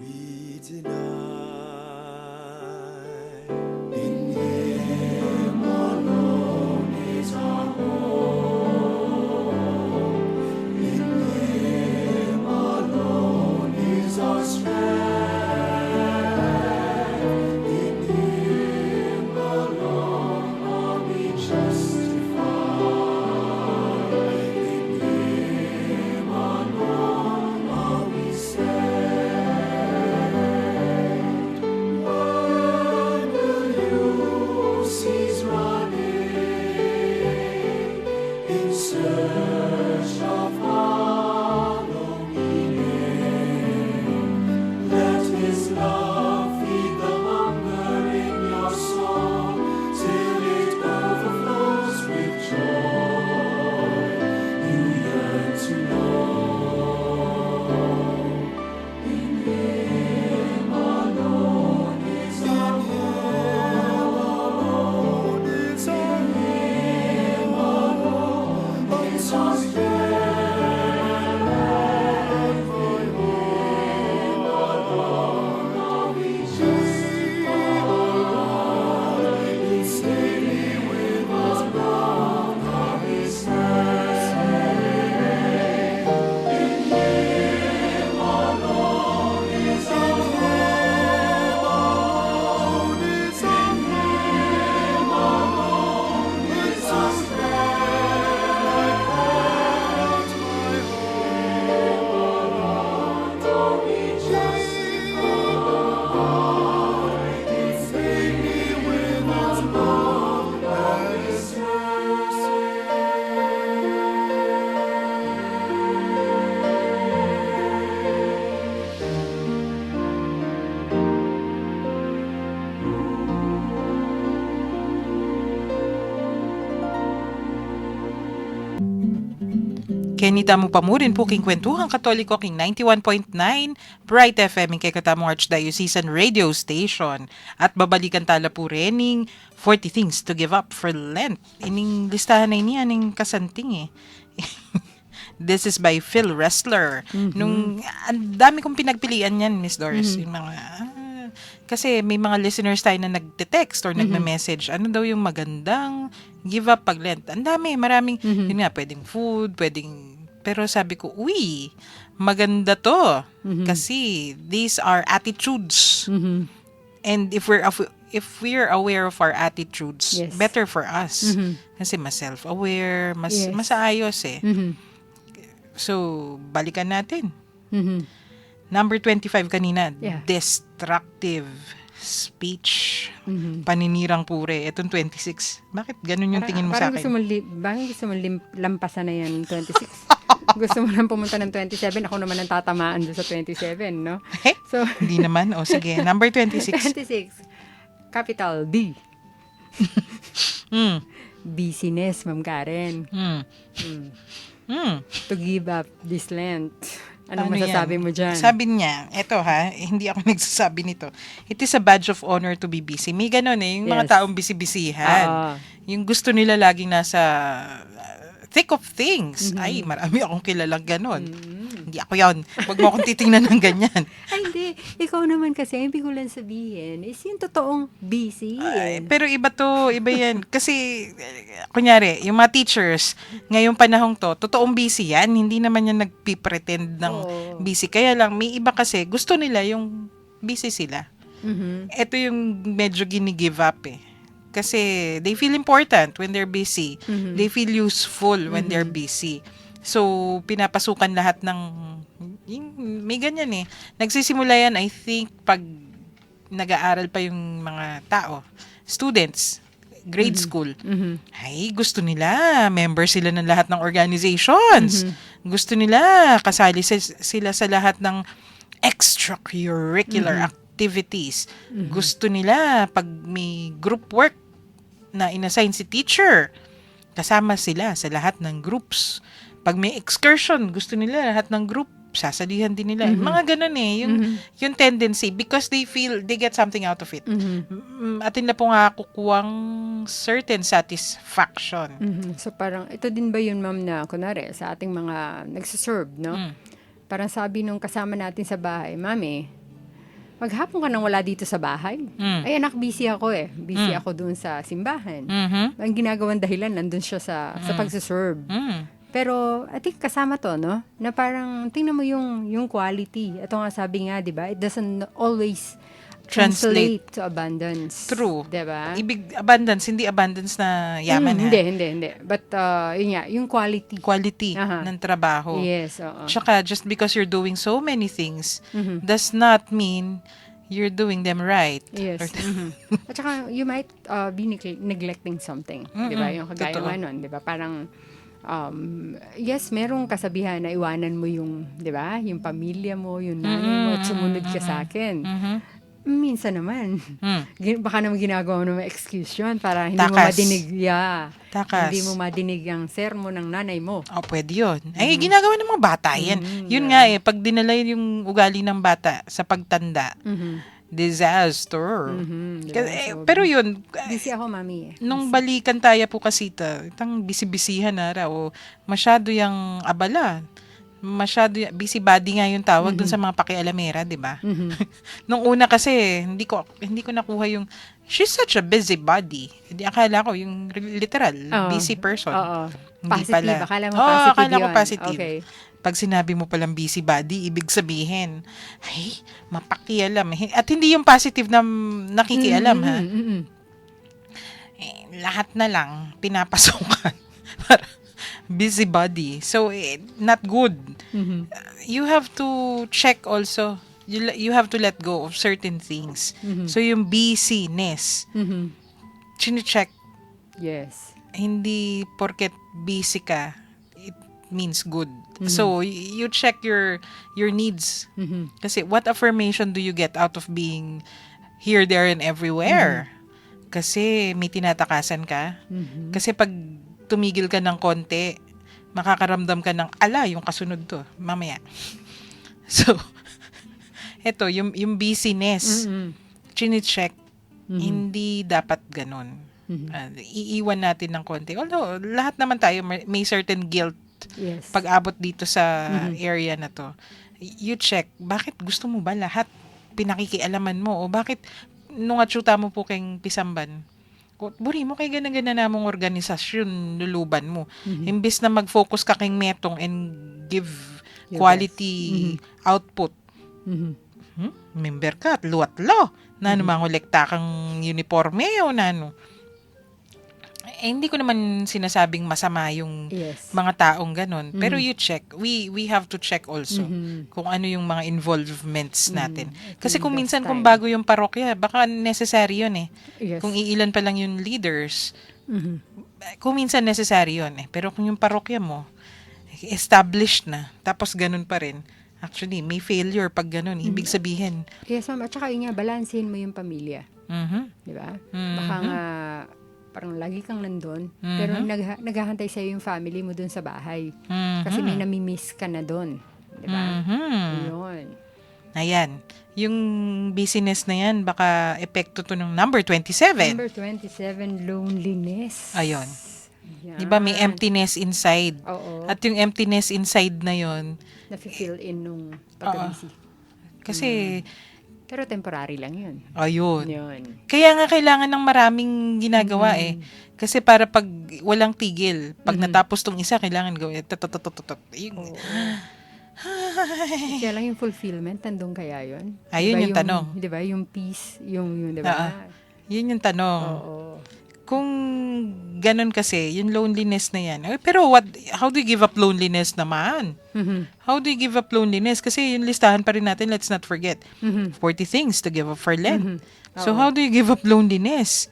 we deny. In Him alone is our hope. In Him alone is our strength. In Him alone are we justified. In Him alone are we saved. When will you cease running in search of hollow meaning? Let His love feed the hunger in your soul till it overflows with joy you yearn to know. In Him alone is our hope. It's our Him alone is our strength. In Him alone are we Kenny Tamu Pamurin po king Kwentuhang Katoliko king 91.9 Bright FM king Katamong Archdiocesan Radio Station. At babalikan tala po rening 40 Things to Give Up for Lent. Ining listahan na ini, aning kasanting eh. This is by Phil Ressler. Nung, ang dami kong pinagpilian yan, Miss Doris. Yung mga, kasi may mga listeners tayo na nagte-text or nagme-message. Ano daw yung magandang give up pag Lent? Ang dami, maraming, yun nga, pwedeng food, pwedeng, pero sabi ko, uy, maganda to. Kasi these are attitudes. And if we're aware of our attitudes, Yes. better for us. Kasi mas self-aware, mas ayos eh. So, balikan natin. Number 25 kanina, Yeah. destructive speech. Paninirang pure. Itong 26. Bakit ganun yung tingin mo sa Parang akin? gusto mo lampasan na yan 26. Gusto mo lang pumunta ng 27. Ako naman ang tatamaan doon sa 27, no? So, Hindi naman. O sige, number 26. 26. Capital D. Mm. Busyness, Ma'am Karen. To give up this Lent. Anong Ano masasabi yan? mo dyan? Sabi niya, eto ha, hindi ako nagsasabi nito. It is a badge of honor to be busy. May ganun eh, yung mga Yes. taong busy-busyhan. Yung gusto nila laging nasa thick of things. Ay, marami akong kilalang ganun. Hindi ako yan. Huwag mo akong titingnan ng ganyan. Ay, hindi. Ikaw naman kasi, ang ibig ko lang sabihin, is yung totoong busy. Pero iba to, iba yan. Kasi, kunyari, yung mga teachers, ngayong panahong to, totoong busy yan. Hindi naman yan nagpipretend ng busy. Kaya lang, may iba kasi, gusto nila yung busy sila. Ito yung medyo gini-give up eh. Kasi they feel important when they're busy. They feel useful when they're busy. So, pinapasukan lahat ng, may ganyan eh. Nagsisimula yan, I think, pag nag-aaral pa yung mga tao, students, grade school. Ay, gusto nila, member sila ng lahat ng organizations. Gusto nila, kasali sila sa lahat ng extracurricular activities. Gusto nila, pag may group work na inassign si teacher, kasama sila sa lahat ng groups. Pag may excursion, gusto nila lahat ng group, sasalihan din nila. Mga ganun eh, yung tendency, because they feel, they get something out of it. Atin na po nga kukuwang certain satisfaction. So parang, ito din ba yun, ma'am, na kunwari, sa ating mga nagsiserve, no? Parang sabi nung kasama natin sa bahay, Mami, maghapon ka nang wala dito sa bahay. Ay, anak, busy ako eh. Busy ako doon sa simbahan. Ang ginagawang dahilan, nandun siya sa pagsiserve. Pero, I think kasama to, no? Na parang, tingnan mo yung quality. Ito nga sabi nga, di ba? It doesn't always translate to abundance. True. Di ba? Abundance, hindi abundance na yaman ha. Hindi. But, yun nga, yung quality. Quality ng trabaho. Yes, oo. Tsaka, just because you're doing so many things, does not mean you're doing them right. Yes. At saka, you might be neglecting something. Di ba? Yung kagaya Totoo. nga nun. Di ba? Parang, yes, merong kasabihan na iwanan mo yung, di ba? Yung pamilya mo, yung nanay mo, at sumunod ka sa akin. Minsan naman, baka naman ginagawa mo naman excuse yun para hindi mo madinig. Takas. Hindi mo madinig ang sermon ng nanay mo. Oh, pwede yun. Ay, ginagawa ng mga bata yan. Yun nga eh, pag dinala yung ugali ng bata sa pagtanda, disaster. Pero yun, busy ako, Mami. Nung balikan tayo po kasi itang busy-busyhan na raw, masyado yung abala. Masyado, busybody nga yung tawag dun sa mga pakialamera, di ba? Nung una kasi, hindi ko nakuha yung, she's such a busybody. Hindi, akala ko yung literal, busy person. Hindi Positive, pala. akala mo positive akala ko yun. positive. Okay. Pag sinabi mo palang busybody, ibig sabihin, ay, mapakialam. At hindi yung positive na nakikialam, ha? Lahat na lang, pinapasukan. Busybody. So, not good. You have to check also. You have to let go of certain things. So, yung busyness, chine-check. Yes. Hindi porket busy ka, it means good. So, you check your needs. Kasi, what affirmation do you get out of being here, there, and everywhere? Kasi, may tinatakasan ka. Kasi, pag tumigil ka ng konti, makakaramdam ka ng, yung kasunod to, mamaya. So, eto, yung busyness, chine-check, hindi dapat ganun. Iiwan natin ng konti. Although, lahat naman tayo may certain guilt Yes. pag abot dito sa area na to. You check, bakit gusto mo ba lahat pinakikialaman mo? O bakit nung atsyuta mo po kayong pisamban, buri mo kay gana-gana namong organisasyon, luluban mo. Imbis na mag-focus ka kayong metong and give quality output. Member ka at luwat-lo. Nano mangolekta kang uniforme o nano. Hindi ko naman sinasabing masama yung mga taong ganun. Pero you check. We have to check also kung ano yung mga involvements natin. Kasi kung minsan kung bago yung parokya, baka necessary yun eh. Kung iilan pa lang yung leaders, kung minsan necessary yun eh. Pero kung yung parokya mo, established na, tapos ganun pa rin, actually, may failure pag ganun. Ibig sabihin. Yes, ma'am. At saka yun nga, balansin mo yung pamilya. Di ba? Baka nga, parang lagi kang nandun, pero naghahantay sa'yo yung family mo dun sa bahay. Kasi may namimiss ka na dun. Di ba? Yun. Ayan. Yung business na yan, baka epekto to ng number 27. Number 27, loneliness. Ayun. Yan. Di ba may emptiness inside? Oo. At yung emptiness inside na yon, Nafi-fill in nung pag-busy. kasi, pero temporary lang yun. ayun. Yun. Kaya nga kailangan ng maraming ginagawa eh. Kasi para pag walang tigil, pag natapos tong isa, kailangan gawin. Kaya lang yung fulfillment, tandong kaya yun? Ayun yung tanong. Di ba? Yung peace, yung di ba? Yun yung tanong. Oo. Kung ganun kasi, yung loneliness na yan. Pero how do you give up loneliness naman? How do you give up loneliness? Kasi yung listahan pa rin natin, let's not forget. 40 things to give up for Lent. So how do you give up loneliness?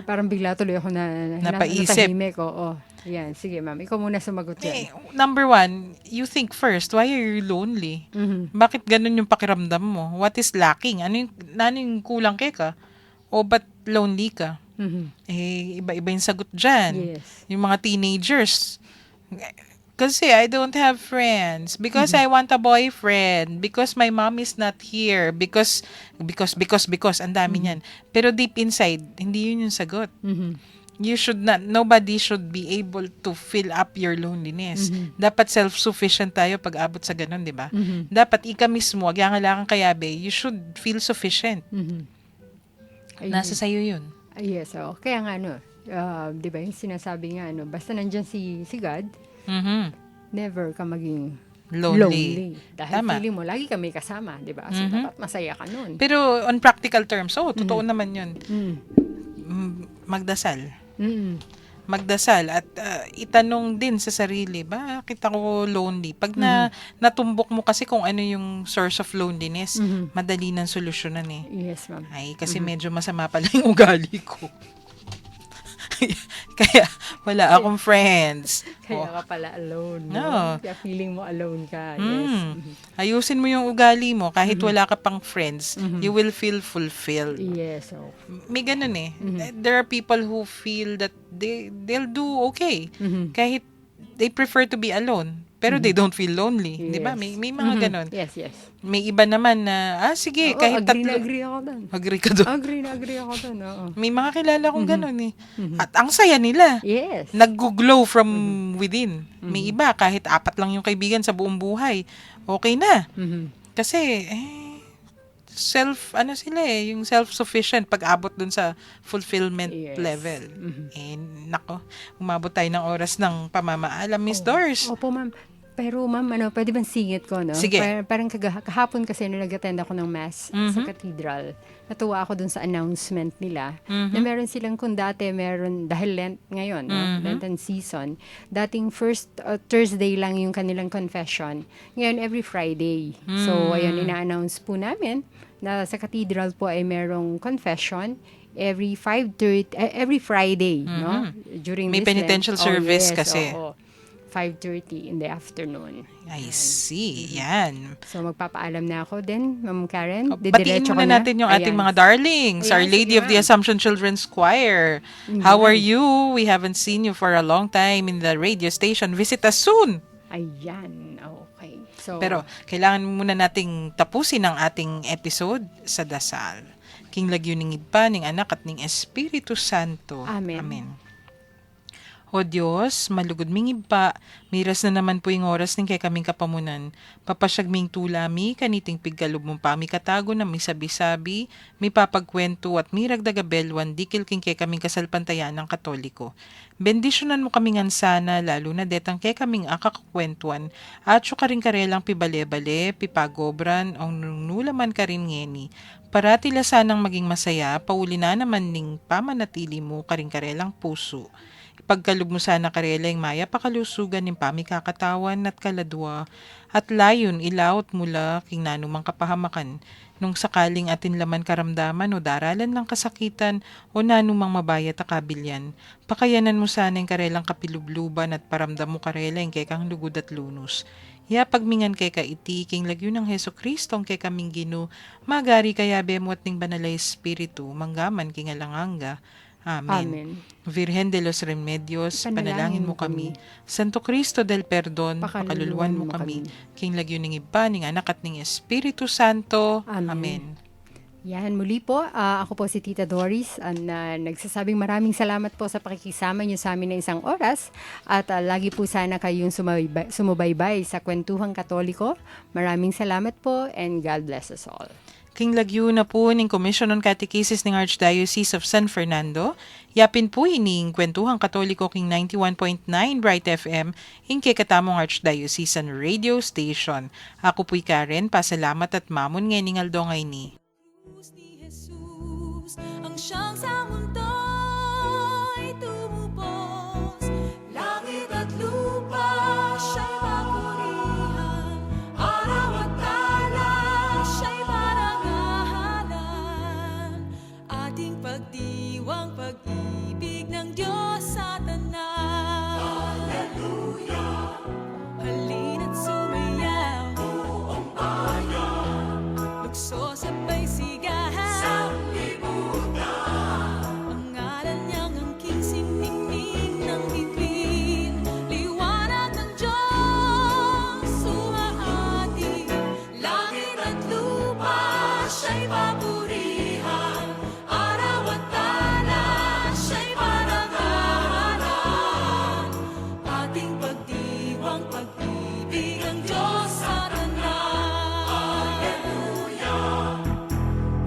Parang bigla tuloy ako na Napaisip. natahimik. Oo. Yan. Sige, ma'am. Ikaw muna sumagot yan. Number one, you think first, why are you lonely? Bakit ganun yung pakiramdam mo? What is lacking? Ano yung kulang ka? O ba't lonely ka? Iba-iba yung sagot dyan. Yes. Yung mga teenagers. Kasi I don't have friends. Because I want a boyfriend. Because my mom is not here. Because. Ang dami niyan. Pero deep inside, hindi yun yung sagot. Nobody should be able to fill up your loneliness. Dapat self-sufficient tayo pag abot sa ganun, di ba? Dapat ika mismo, agyangalangan kayabe, you should feel sufficient. Nasa sayo yun. Yes, oh. Kaya nga, di ba, yung sinasabi nga, basta nandyan si God, never ka maging lonely. Dahil feeling mo, lagi ka may kasama, di ba? So, dapat masaya ka nun. Pero on practical terms, totoo naman yun. Magdasal. Magdasal at itanong din sa sarili, bakit ako lonely? Pag natumbok mo kasi kung ano yung source of loneliness, madali nang solusyonan eh. Yes, ma'am. Ay, kasi medyo masama pala yung ugali ko. Kaya wala akong friends. Kaya ka pala alone. No. Kaya feeling mo alone ka. Yes. Ayusin mo yung ugali mo kahit wala ka pang friends, you will feel fulfilled. Yes. Oh. May ganun eh. There are people who feel that they'll do okay. Kahit they prefer to be alone. Pero they don't feel lonely. Yes. Di ba? May mga ganun. Yes. May iba naman na, sige, kahit agree ako dun. Agree ka doon. Agree ako dun. Oo. May mga kilala kong ganun eh. At ang saya nila. Yes. Nag-glow from within. May iba, kahit 4 lang yung kaibigan sa buong buhay, okay na. Kasi, yung self-sufficient pag abot dun sa fulfillment level. Nako, umabot tayo ng oras ng pamamaalam, Miss Doris. Opo, ma'am. Pero ma'am, pwede bang singit ko, no? Sige. Parang kahapon kasi nung nag-attend ako ng mass sa cathedral, natuwa ako dun sa announcement nila na meron silang kung dati dahil Lent ngayon, Lenten season, dating first Thursday lang yung kanilang confession. Ngayon, every Friday. So, ayun, ina-announce po namin na sa cathedral po ay merong confession every Friday, no? During may this penitential Lent. service kasi. Oo. 5:30 in the afternoon. I see. Yan. So magpapaalam na ako din, Ma'am Karen. Batiin Didiretso ko muna natin yung ating Ayan. mga darlings. Ayan, Our Lady sige, of the ma'am. Assumption Children's Choir. How are you? We haven't seen you for a long time in the radio station. Visit us soon. Ayan, okay. So, Pero kailangan muna nating tapusin ang ating episode sa dasal. King lagyo ning Iba, ning Anak at ning Espiritu Santo. Amen. Amen. O Diyos, malugod ming Iba, miras na naman po yung oras ning kay kaming kapamunan. Papasyag ming tulami, kaniting pigkalob mong pami katago na may sabi-sabi, may papagkwento at may ragdagabelwan, dikil king kay kaming kasalpantayan ng Katoliko. Bendisyonan mo kaming ansana, lalo na detang kay kaming akakakwentuan, at syo ka rin karelang pibale-bale, pipagobran, o nulaman ka rin ngeni. Parati lasanang maging masaya, pauli na naman ning pamanatili mo karing karelang puso. Ipagkalog mo sana karela yung maya pakalusugan ng pamikakatawan at kaladwa, at layon ilaot mula king nanumang kapahamakan, nung sakaling atin laman karamdaman o daralan ng kasakitan o nanumang mabayat akabilyan. Pakayanan mo sana yung karelang kapilubluban at paramdam mo karela yung kekang lugod at lunos. Ya pagmingan kay kaiti, king lagyo ng Heso Kristong kay kaming Gino, magari kaya bemo at ning banalay espiritu, manggaman king alanganga. Amen. Amen. Virgen de los Remedios, Panalangin panalangin mo kami. Santo Cristo del Perdon, pakaluluwan mo kami. King lagyo ng Iba, ning Anak at ning Espiritu Santo. Amen. Amen. Yan, muli po, ako po si Tita Doris, nagsasabing maraming salamat po sa pakikisama niyo sa amin na isang oras, at lagi po sana kayong sumubaybay sa Kwentuhang Katoliko. Maraming salamat po, and God bless us all. King lagyo na po ning Commission on Catechesis ng Archdiocese of San Fernando. Yapin po ining Kwentuhang Katoliko king 91.9 Bright FM ing katamong Archdiocesan Radio Station. Ako po'y Karen, pasalamat at mamon ngening aldongay ni. Ni Jesus ang siyang sa mundo'y tumubos, langit at lupa siya'y papurihan, araw at tala siya'y parangalan, ating pagdiwang pag-ibig ng Diyos sa tanan. Hallelujah! Halina't sumayaw, buong bayan, lukso sabay sigahan sa libutan. Ang ngalan niyang angking siningning ng bituin, liwanag ng Diyos sumaati. Langit at lupa siya'y papurihan, araw at tala siya'y parangalan, ating pagdiwang pag-ibig ang Diyos sa tanan. Hallelujah!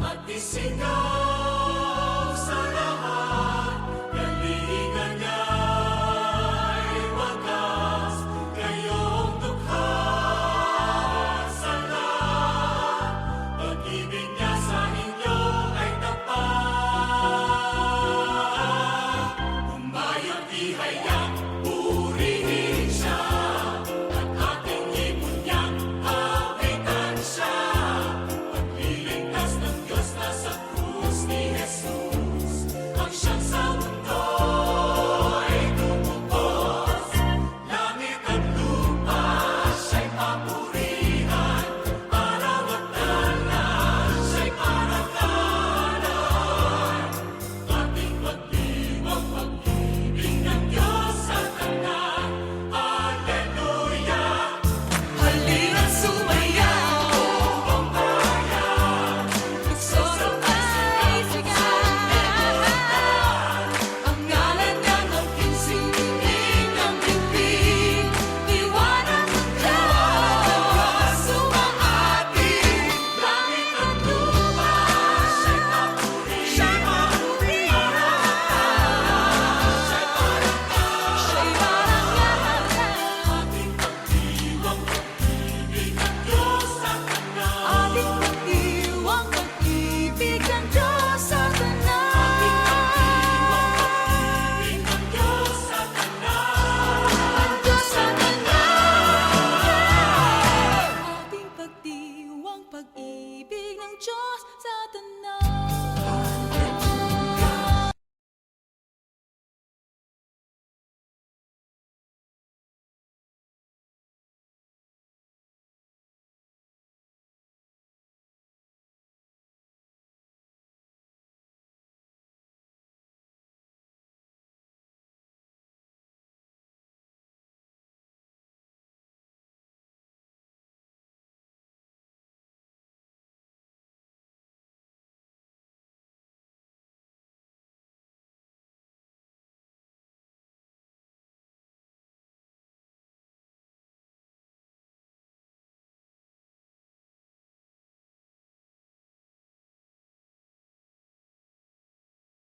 At isigaw sa lahat, kalingan niya'y wagas, kayong dukha sa lahat, pag-ibig niya sa inyo ay tapat. Umayong ihayag, purihin siya, at ating ibunyag, awitan siya. Pagliligtas ng Diyos na sa krus ni Jesus, ang siyang sa mundo ay tumubos. Langit at lupa siya'y papurihan, araw at tala siya'y parangalan, ating pagdiwang pag-ibig ng Diyos sa tanan. Hallelujah! Halina't sumayaw, buong bayan, lukso sabay sigahan. Ang ngalan niyang angking siningning ng bituin, liwanag ng Diyos sumaati. Langit at lupa siya'y papurihan, siya'y parangalan, ating pagdiwang pag-ibig ng Diyos sa tanan. Ating pagdiwang pag-ibig ng Diyos sa tanan. Ating pagdiwang pag-ibig ng Diyos sa tanan. Ang Diyos sa tanan. Ating pagdiwang pag-ibig